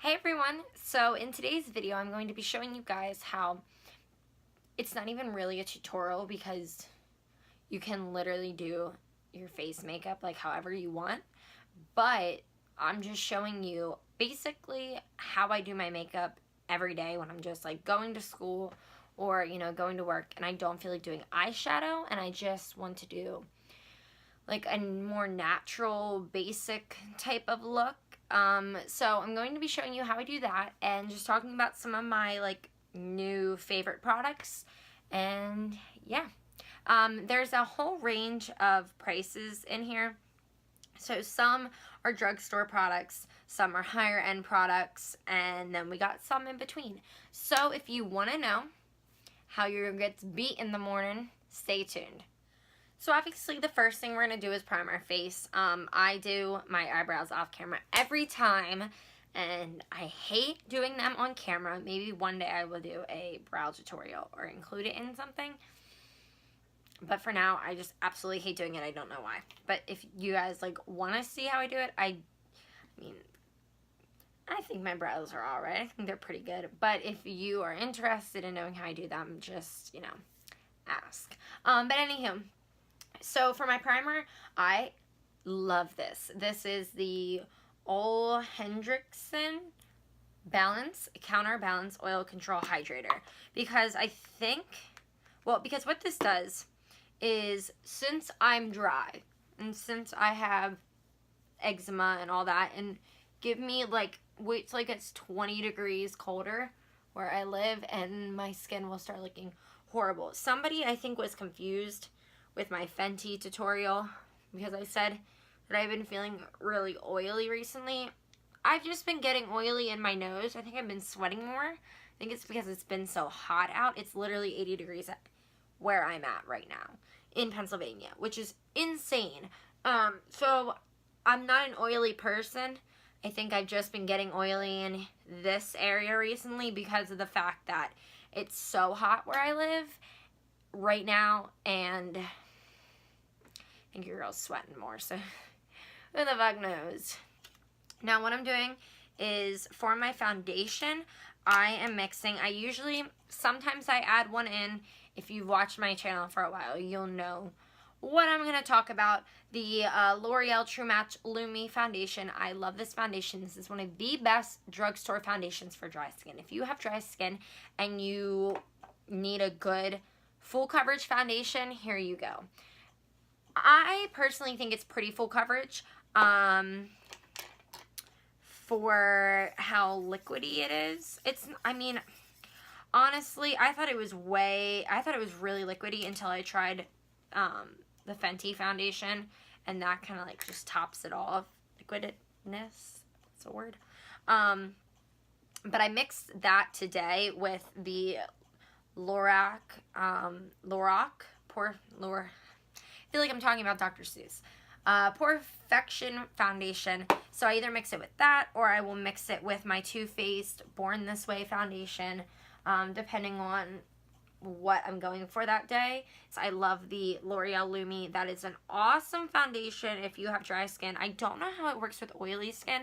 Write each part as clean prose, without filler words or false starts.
Hey everyone, so in today's video I'm going to be showing you guys how it's not even really a tutorial because you can literally do your face makeup like however you want, but I'm just showing you basically how I do my makeup every day when I'm just like going to school or going to work and I don't feel like doing eyeshadow and I just want to do like a more natural basic type of look. So I'm going to be showing you how I do that and just talking about some of my like new favorite products. And yeah, there's a whole range of prices in here. So some are drugstore products, some are higher end products, and then we got some in between. So if you want to know how your gets beat in the morning, stay tuned. So obviously the first thing we're going to do is prime our face. I do my eyebrows off camera every time, and I hate doing them on camera. Maybe one day I will do a brow tutorial or include it in something. But for now, I just absolutely hate doing it. I don't know why. But if you guys like want to see how I do it, I mean, I think my brows are alright. I think they're pretty good. But if you are interested in knowing how I do them, just, ask. But anywho. So for my primer, I love this. This is the Henriksen Counterbalance Oil Control Hydrator. Because because what this does is, since I'm dry, and since I have eczema and all that, and give me wait till it gets 20 degrees colder where I live, and my skin will start looking horrible. Somebody, I think, was confused with my Fenty tutorial because I said that I've been feeling really oily recently. I've just been getting oily in my nose. I think I've been sweating more. I think it's because it's been so hot out. It's literally 80 degrees where I'm at right now in Pennsylvania, which is insane. So I'm not an oily person. I think I've just been getting oily in this area recently because of the fact that it's so hot where I live right now, and I think your girl's sweating more, so who the fuck knows. Now what I'm doing is, for my foundation, I am mixing. Sometimes I add one in. If you've watched my channel for a while, you'll know what I'm going to talk about. The L'Oreal True Match Lumi foundation. I love this foundation. This is one of the best drugstore foundations for dry skin. If you have dry skin and you need a good full coverage foundation, here you go. I personally think it's pretty full coverage for how liquidy it is. Honestly, I thought it was really liquidy until I tried the Fenty foundation, and that kind of like just tops it off. Liquidness, that's a word. But I mixed that today with the Lorac, I feel like I'm talking about Dr. Seuss. POREfection foundation. So I either mix it with that, or I will mix it with my Too Faced Born This Way foundation, depending on what I'm going for that day. So I love the L'Oreal Lumi. That is an awesome foundation if you have dry skin. I don't know how it works with oily skin.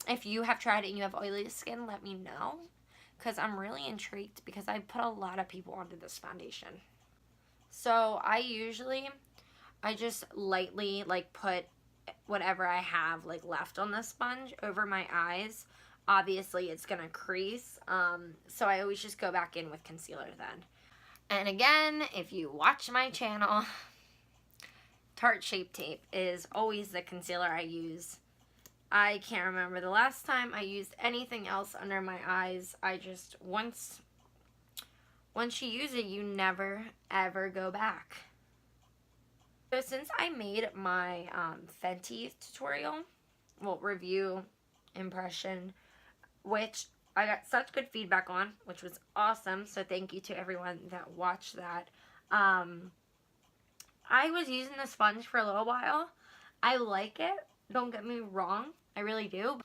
If you have tried it and you have oily skin, let me know, because I'm really intrigued, because I put a lot of people onto this foundation. So I just lightly put whatever I have left on the sponge over my eyes. Obviously it's gonna crease, so I always just go back in with concealer then. And again, if you watch my channel, Tarte Shape Tape is always the concealer I use. I can't remember the last time I used anything else under my eyes. I just, once you use it, you never ever go back. So since I made my Fenty tutorial, review, impression, which I got such good feedback on, which was awesome, so thank you to everyone that watched that. I was using the sponge for a little while. I like it, don't get me wrong, I really do.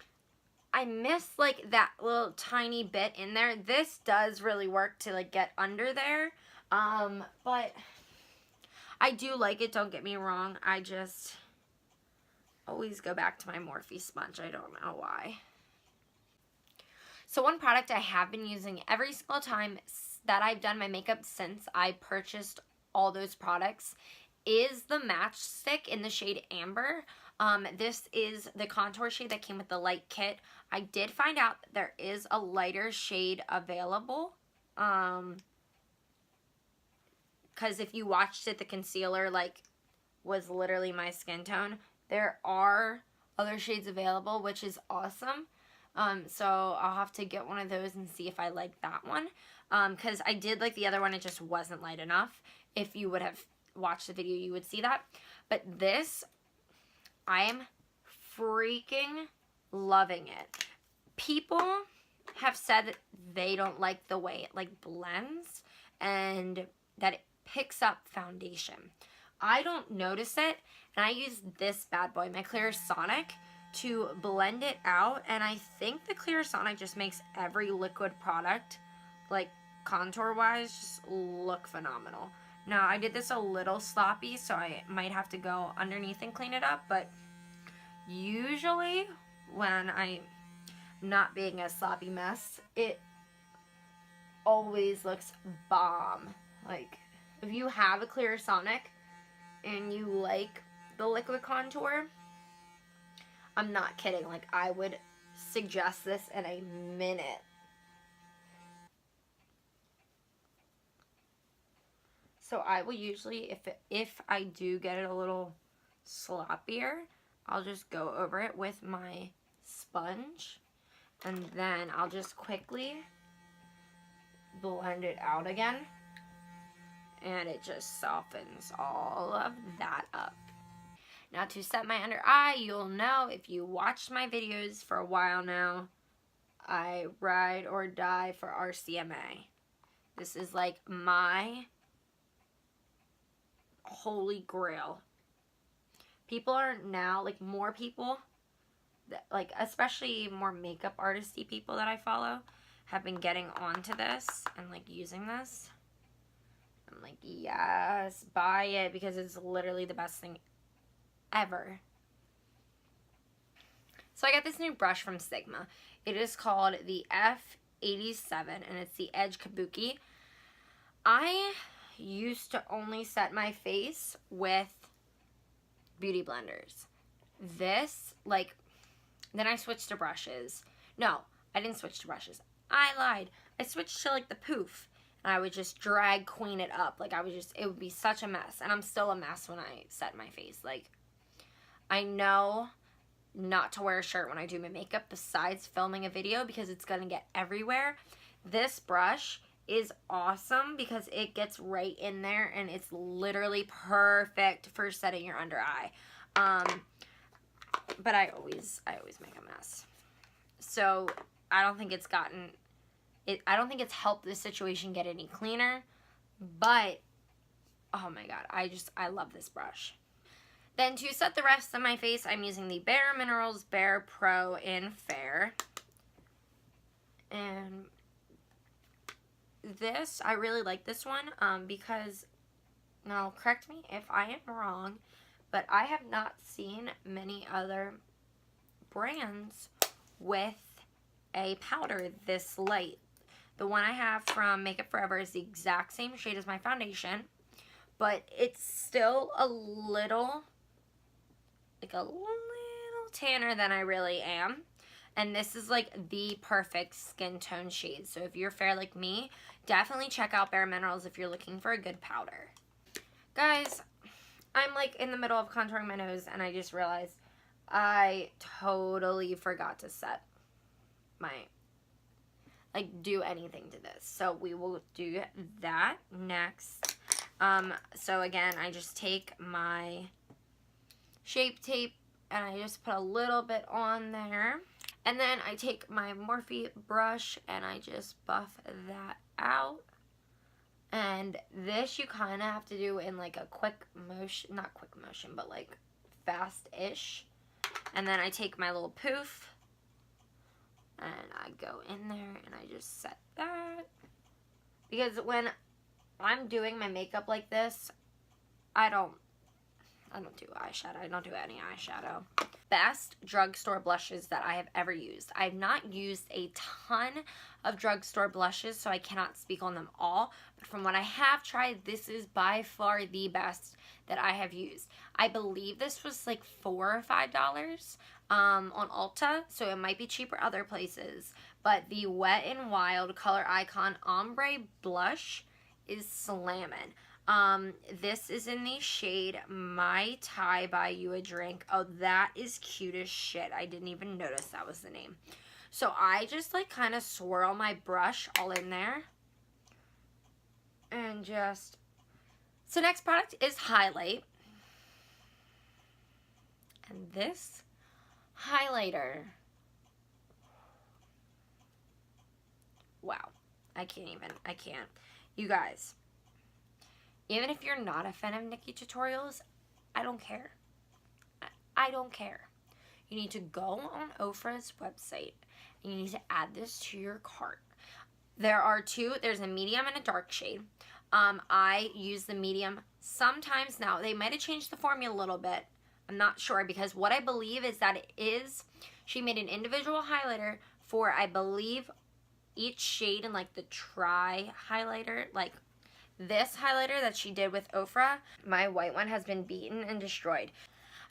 I miss that little tiny bit in there. This does really work to get under there, but I do like it, don't get me wrong. I just always go back to my Morphe sponge. I don't know why. So one product I have been using every single time that I've done my makeup since I purchased all those products is the matchstick in the shade Amber. This is the contour shade that came with the light kit. I did find out that there is a lighter shade available. Because if you watched it, the concealer like was literally my skin tone. There are other shades available, which is awesome. So I'll have to get one of those and see if I like that one. Because I did like the other one, it just wasn't light enough. If you would have watched the video, you would see that. But this, I am freaking loving it. People have said that they don't like the way it like blends and that it picks up foundation. I don't notice it, and I use this bad boy, my Clarisonic, to blend it out, and I think the Clarisonic just makes every liquid product, like contour wise, just look phenomenal. Now I did this a little sloppy, so I might have to go underneath and clean it up, but usually when I'm not being a sloppy mess, it always looks bomb. Like if you have a Clarisonic and you like the liquid contour, I'm not kidding, like I would suggest this in a minute. So I will usually, if I do get it a little sloppier, I'll just go over it with my sponge, and then I'll just quickly blend it out again, and it just softens all of that up. Now to set my under eye, you'll know if you watched my videos for a while now, I ride or die for RCMA. This is like my holy grail. People are now, like more people, that, like especially more makeup artisty people that I follow, have been getting onto this and like using this. I'm like, yes, buy it because it's literally the best thing ever. So I got this new brush from Sigma. It is called the F87 and it's the Edge Kabuki. I used to only set my face with beauty blenders. This, like, then I switched to brushes. No, I didn't switch to brushes. I lied. I switched to like the poof. And I would just drag queen it up. Like I would just, it would be such a mess. And I'm still a mess when I set my face. Like, I know not to wear a shirt when I do my makeup besides filming a video because it's going to get everywhere. This brush is awesome because it gets right in there and it's literally perfect for setting your under eye. But I always make a mess. So I don't think it's I don't think it's helped this situation get any cleaner, but oh my god, I love this brush. Then to set the rest of my face, I'm using the Bare Minerals Bare Pro in Fair. And this, I really like this one because, now correct me if I am wrong, but I have not seen many other brands with a powder this light. The one I have from Makeup Forever is the exact same shade as my foundation, but it's still a little, like a little tanner than I really am. And this is like the perfect skin tone shade. So if you're fair like me, definitely check out Bare Minerals if you're looking for a good powder. Guys, I'm like in the middle of contouring my nose and I just realized I totally forgot to set my, like, do anything to this. So we will do that next. So again, I just take my Shape Tape and I just put a little bit on there. And then I take my Morphe brush and I just buff that out. And this you kind of have to do in like a quick motion, not quick motion, but like fast-ish. And then I take my little poof and I go in there and I just set that. Because when I'm doing my makeup like this, I don't I don't do eyeshadow. I don't do any eyeshadow. Best drugstore blushes that I have ever used. I've not used a ton of drugstore blushes, so I cannot speak on them all. But from what I have tried, this is by far the best that I have used. I believe this was like $4 or $5 on Ulta, so it might be cheaper other places. But the Wet n Wild Color Icon Ombre Blush is slammin'. This is in the shade My Thai Buy You a Drink. Oh, that is cute as shit. I didn't even notice that was the name. So I just like kind of swirl my brush all in there. And just... So next product is Highlight. And this highlighter. Wow. I can't. You guys. Even if you're not a fan of NikkieTutorials, I don't care. I don't care. You need to go on Ofra's website and you need to add this to your cart. There are two. There's a medium and a dark shade. I use the medium sometimes now. They might have changed the formula a little bit. I'm not sure, because what I believe is that she made an individual highlighter for, I believe, each shade in like the tri highlighter, like this highlighter that she did with Ofra. My white one has been beaten and destroyed.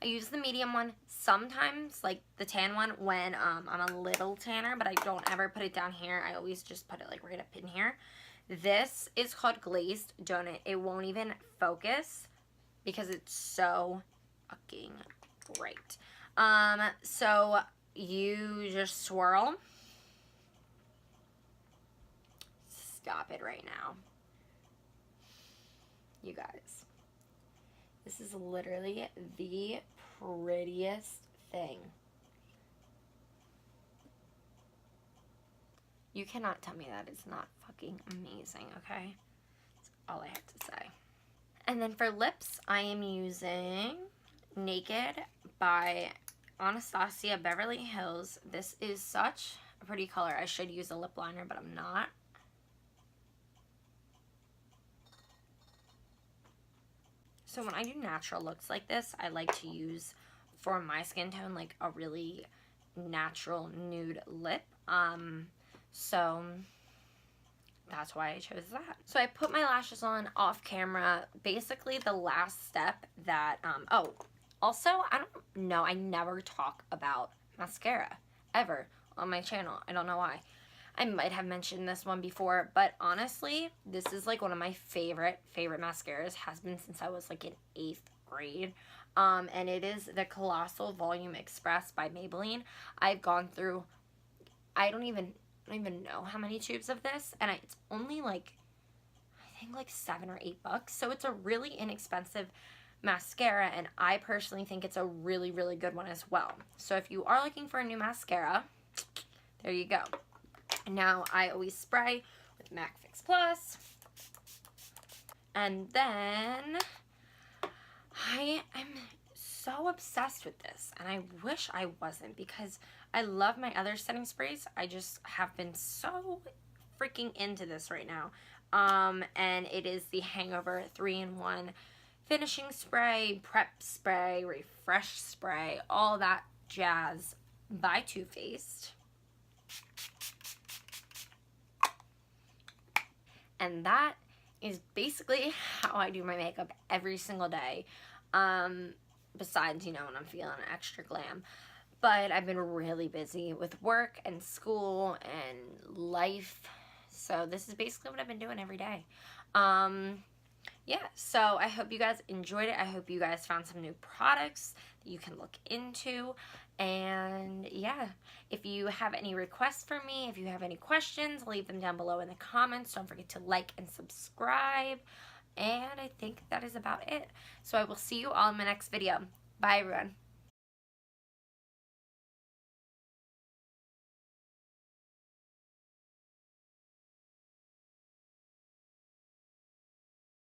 I use the medium one sometimes, like the tan one, when I'm a little tanner, but I don't ever put it down here. I always just put it like right up in here. This is called Glazed. It won't even focus because it's so fucking bright. So you just swirl. Stop it right now. You guys, this is literally the prettiest thing. You cannot tell me that it's not fucking amazing, okay? That's all I have to say. And then for lips, I am using Naked by Anastasia Beverly Hills. This is such a pretty color. I should use a lip liner, but I'm not. So when I do natural looks like this, I like to use, for my skin tone, like a really natural nude lip. So that's why I chose that. So I put my lashes on off camera. Basically the last step that, oh, also, I don't know, I never talk about mascara ever on my channel. I don't know why. I might have mentioned this one before, but honestly, this is like one of my favorite mascaras. Has been since I was like in 8th grade. And it is the Colossal Volume Express by Maybelline. I've gone through, I don't even know how many tubes of this, and it's only like, I think like $7 or $8. So it's a really inexpensive mascara, and I personally think it's a really, really good one as well. So if you are looking for a new mascara, there you go. Now, I always spray with MAC Fix Plus. And then I am so obsessed with this, and I wish I wasn't, because I love my other setting sprays. I just have been so freaking into this right now. And it is the Hangover 3-in-1 finishing spray, prep spray, refresh spray, all that jazz by Too Faced. And that is basically how I do my makeup every single day. Besides, you know, when I'm feeling extra glam. But I've been really busy with work and school and life. So this is basically what I've been doing every day. Yeah, so I hope you guys enjoyed it. I hope you guys found some new products that you can look into. And yeah, if you have any requests for me, if you have any questions, leave them down below in the comments. Don't forget to like and subscribe. And I think that is about it. So I will see you all in my next video. Bye, everyone.